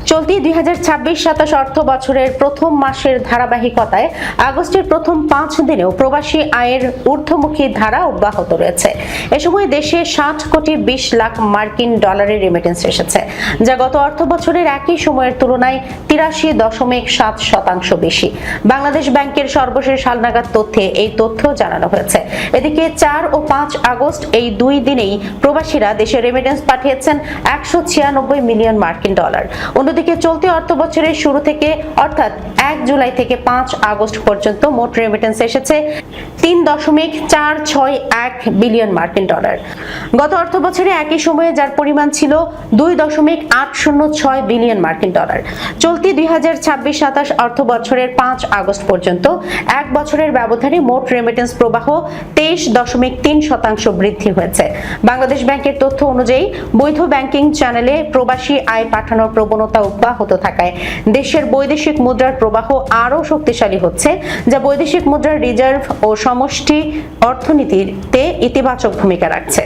চলতি 2026-27 অর্থ বছরের প্রথম মাসের ধারাবাহিকতায় আগস্টের প্রথম 5 দিনেও প্রবাসী আয়ের ঊর্ধ্বমুখী ধারা অব্যাহত রয়েছে। এ সময় দেশে 60 কোটি 20 লাখ মার্কিন ডলারের রেমিটেন্স এসেছে, যা গত অর্থ বছরের একই সময়ের তুলনায় 83.7% বেশি। বাংলাদেশ ব্যাংকের সর্বশেষ হালনাগাদ তথ্যে এই তথ্য জানানো হয়েছে। এদিকে 4 ও 5 আগস্ট এই দুই দিনেই প্রবাসীরা দেশে রেমিটেন্স পাঠিয়েছেন 196 মিলিয়ন মার্কিন ডলার। অন্যদিকে চলতি অর্থ বছরের শুরু থেকে অর্থাৎ 1 জুলাই থেকে 5 আগস্ট পর্যন্ত মোট রেমিটেন্স এসেছে 3.461 বিলিয়ন মার্কিন ডলার। গত অর্থ বছরে একই সময়ে যার পরিমাণ ছিল 2.806 বিলিয়ন মার্কিন ডলার। চলতি 2026-27 অর্থ বছরের 5 আগস্ট পর্যন্ত এক বছরের ব্যবধানে মোট রেমিটেন্স প্রবাহ 23.3% বৃদ্ধি হয়েছে। বাংলাদেশ ব্যাংকের তথ্য অনুযায়ী বৈধ ব্যাংকিং চ্যানেলে প্রবাসী আয় পাঠানোর প্রবণতা অব্যাহত থাকায় দেশের বৈদেশিক মুদ্রার প্রবাহ আরও শক্তিশালী হচ্ছে, যা বৈদেশিক মুদ্রার রিজার্ভ ও সমষ্টি অর্থনীতিতে ইতিবাচক ভূমিকা রাখছে।